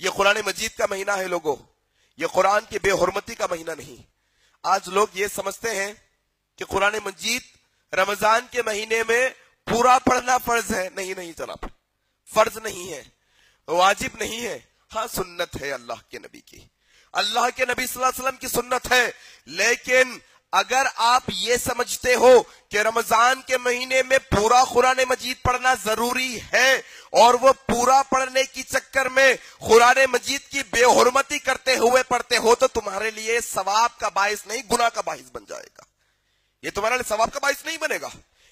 یہ قرآن مجید کا مہینہ ہے لوگوں، یہ قرآن کی بے حرمتی کا مہینہ نہیں۔ آج لوگ یہ سمجھتے ہیں کہ قرآن مجید رمضان کے مہینے میں پورا پڑھنا فرض ہے۔ نہیں جناب، فرض نہیں ہے، واجب نہیں ہے، ہاں سنت ہے اللہ کے نبی کی، اللہ کے نبی صلی اللہ علیہ وسلم کی سنت ہے۔ لیکن اگر آپ یہ سمجھتے ہو کہ رمضان کے مہینے میں پورا قرآن مجید پڑھنا ضروری ہے اور وہ پورا پڑھنے کی چکر میں قرآن مجید کی بے حرمتی کرتے ہوئے پڑھتے ہو تو تمہارے لیے ثواب کا باعث نہیں، گناہ کا باعث بن جائے گا۔ یہ تمہارے لیے ثواب کا باعث نہیں بنے گا،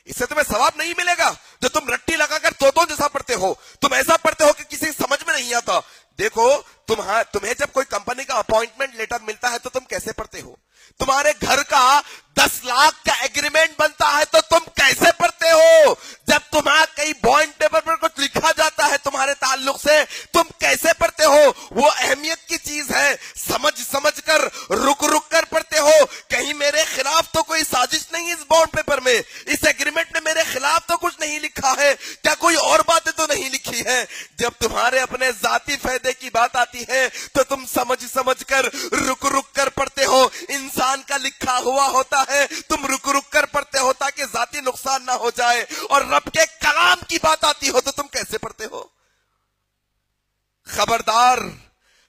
اس سے تمہیں ثواب نہیں ملے گا جو تم رٹی لگا کر توتوں جیسا پڑھتے ہو، تم ایسا پڑھتے ہو کہ کسی سمجھ میں نہیں آتا۔ دیکھو تمہیں جب کوئی کمپنی کا اپوائنٹمنٹ لیٹر ملتا ہے تو تم کیسے پڑھتے ہو؟ تمہارے گھر کا 10 لاکھ کا ایگریمنٹ بنتا ہے تو تم کیسے پڑھتے ہو؟ جب تمہارا کئی بانڈ پیپر پر کچھ لکھا جاتا ہے تمہارے تعلق سے، تم کیسے پڑھتے ہو؟ وہ اہمیت کی چیز ہے، سمجھ کر رک کر پڑھتے ہو۔ کہیں میرے خلاف تو کوئی سازش نہیں اس بانڈ پیپر میں، اس ایگریمنٹ میں میرے خلاف تو کچھ نہیں لکھا ہے، کیا کوئی اور باتیں تو نہیں لکھی ہے؟ جب تمہارے اپنے ذاتی فائدے کی بات آتی ہے تو تم سمجھ کر رک کر پڑھتے ہو۔ انسان کا لکھا ہوا ہوتا ہے، تم رک کر پڑھتے ہو تاکہ ذاتی نقصان نہ ہو جائے، اور رب کے کلام کی بات آتی ہو تو تم کیسے پڑھتے ہو؟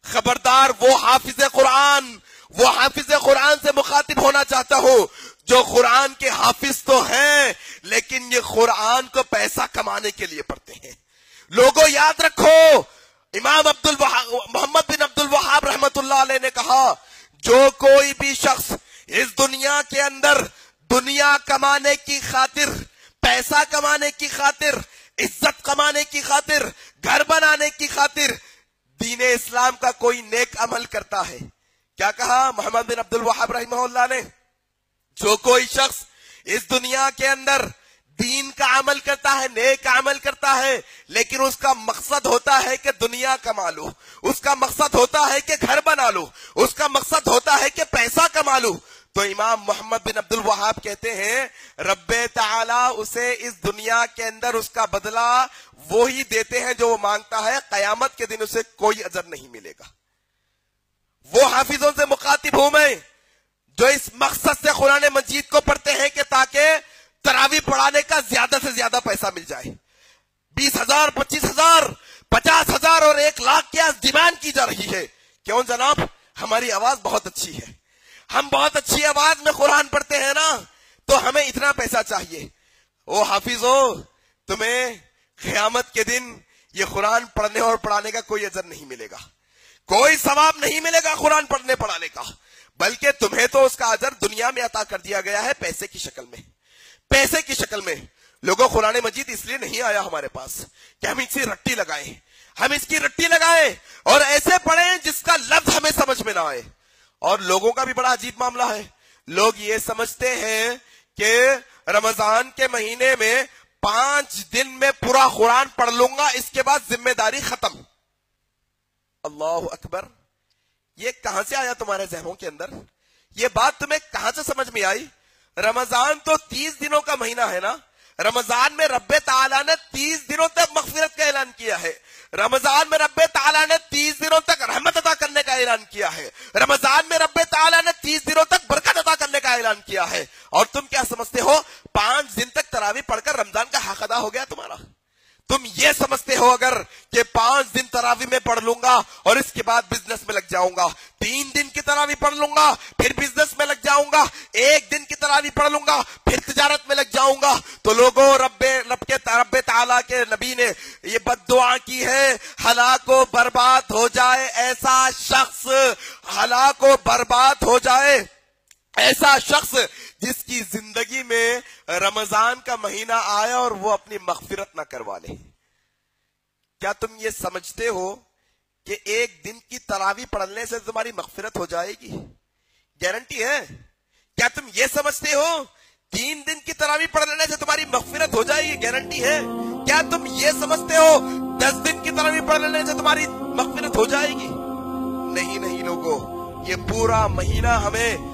خبردار وہ حافظ قرآن سے مخاطب ہونا چاہتا ہو جو قرآن کے حافظ تو ہیں لیکن یہ قرآن کو پیسہ کمانے کے لیے پڑھتے ہیں۔ لوگوں یاد رکھو، امام محمد بن عبد الوہاب رحمت اللہ علیہ نے کہا، جو کوئی بھی شخص اس دنیا کے اندر دنیا کمانے کی خاطر، پیسہ کمانے کی خاطر، عزت کمانے کی خاطر، گھر بنانے کی خاطر دین اسلام کا کوئی نیک عمل کرتا ہے، کیا کہا محمد بن عبد الوہاب رحمہ اللہ نے؟ جو کوئی شخص اس دنیا کے اندر دین کا عمل کرتا ہے، نیک عمل کرتا ہے، لیکن اس کا مقصد ہوتا ہے کہ دنیا کما لو، اس کا مقصد ہوتا ہے کہ گھر بنا لو، اس کا مقصد ہوتا ہے کہ پیسہ کما لو، تو امام محمد بن عبد الوہاب کہتے ہیں رب تعالی اسے اس دنیا کے اندر اس کا بدلہ وہی دیتے ہیں جو وہ مانگتا ہے، قیامت کے دن اسے کوئی اجر نہیں ملے گا۔ وہ حافظوں سے مخاطب ہوں میں جو اس مقصد سے قرآن مجید کو پڑھتے ہیں کہ تاکہ تراویح پڑھانے کا زیادہ سے زیادہ پیسہ مل جائے۔ 20,000 25,000 50,000 اور 1,00,000 کی ڈیمانڈ کی جا رہی ہے۔ کیوں جناب؟ ہماری آواز بہت اچھی ہے، ہم بہت اچھی آواز میں قرآن پڑھتے ہیں نا، تو ہمیں اتنا پیسہ چاہیے۔ او حافظو، تمہیں قیامت کے دن یہ قرآن پڑھنے اور پڑھانے کا کوئی اجر نہیں ملے گا، کوئی ثواب نہیں ملے گا قرآن پڑھنے پڑھانے کا، بلکہ تمہیں تو اس کا اجر دنیا میں عطا کر دیا گیا ہے پیسے کی شکل میں۔ پیسے کی شکل میں لوگوں قرآن مجید اس لیے نہیں آیا ہمارے پاس کہ ہم اس کی رٹی لگائیں، ہم اس کی رٹی لگائیں اور ایسے پڑھیں جس کا لفظ ہمیں سمجھ میں نہ آئے۔ اور لوگوں کا بھی بڑا عجیب معاملہ ہے، لوگ یہ سمجھتے ہیں کہ رمضان کے مہینے میں 5 دن میں پورا قرآن پڑھ لوں گا، اس کے بعد ذمہ داری ختم۔ اللہ اکبر، یہ کہاں سے آیا تمہارے ذہنوں کے اندر؟ یہ بات تمہیں کہاں سے سمجھ میں آئی؟ رمضان تو 30 دنوں کا مہینہ ہے نا، رمضان میں رب تعالیٰ نے 30 دنوں تک مغفرت کا اعلان کیا ہے، رمضان میں رب تعالیٰ نے 30 دنوں تک رحمت عطا کرنے کا اعلان کیا ہے، رمضان میں رب تعالیٰ نے 30 دنوں تک برکت عطا کرنے کا اعلان کیا ہے، اور تم کیا سمجھتے ہو 5 دن تک تراویح پڑھ کر رمضان کا حق ادا ہو گیا تمہارا؟ تم یہ سمجھتے ہو اگر کہ 5 دن تراویح میں پڑھ لوں گا اور اس کے بعد بزنس میں لگ جاؤں گا، 3 دن کی تراویح پڑھ لوں گا پھر بزنس میں لگ جاؤں گا، 1 دن کی تراویح پڑھ لوں گا پھر تجارت میں لگ جاؤں گا، تو لوگوں رب تعالیٰ کے نبی نے یہ بد دعا کی ہے، ہلاک و برباد ہو جائے ایسا شخص، ہلاک و برباد ہو جائے ایسا شخص جس کی زندگی میں رمضان کا مہینہ آیا اور وہ اپنی مغفرت نہ کروا لے۔ کیا تم یہ سمجھتے ہو کہ 1 دن کی تراویح پڑھنے سے تمہاری مغفرت ہو جائے گی؟ گارنٹی ہے؟ کیا تم یہ سمجھتے ہو 3 دن کی تراویح پڑھ لینے سے تمہاری مغفرت ہو جائے گی؟ گارنٹی ہے؟ کیا تم یہ سمجھتے ہو 10 دن کی تراویح پڑھ لینے سے تمہاری مغفرت ہو جائے گی؟ نہیں لوگوں، یہ پورا مہینہ ہمیں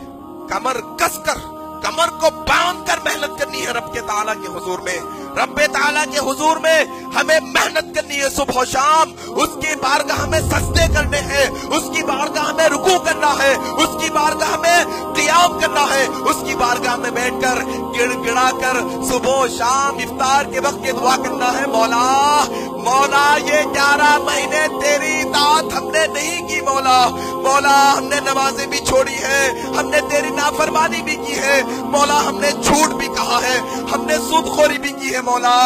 کمر کس کر کمر کو باندھ کر محنت کرنی ہے رب کے تعالیٰ کے حضور میں. رب تعالیٰ کے حضور میں ہمیں محنت کرنی ہے صبح و شام. اس کی بارگاہ ہمیں سجدے کرنے ہیں, اس کی بارگاہ ہمیں رکوع کرنا ہے, اس کی بارگاہ ہمیں قیام کرنا ہے, اس کی بارگاہ میں بیٹھ کر گڑ گڑا کر صبح و شام افطار کے وقت یہ دعا کرنا ہے, مولا مولا یہ 11 مہینے تیری اطاعت ہم نے نہیں کی مولا. مولا ہم نے نمازیں بھی چھوڑی ہیں, ہم نے تیری نافرمانی بھی کی ہے مولا, ہم نے جھوٹ بھی کہا ہے, ہم نے سود خوری بھی کی ہے مولا.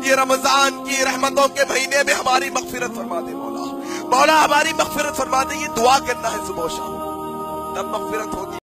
یہ رمضان کی رحمتوں کے مہینے میں ہماری مغفرت فرما دے مولا. مولا ہماری مغفرت فرما دے. یہ دعا کرنا ہے صبح و شام, تب مغفرت ہوگی.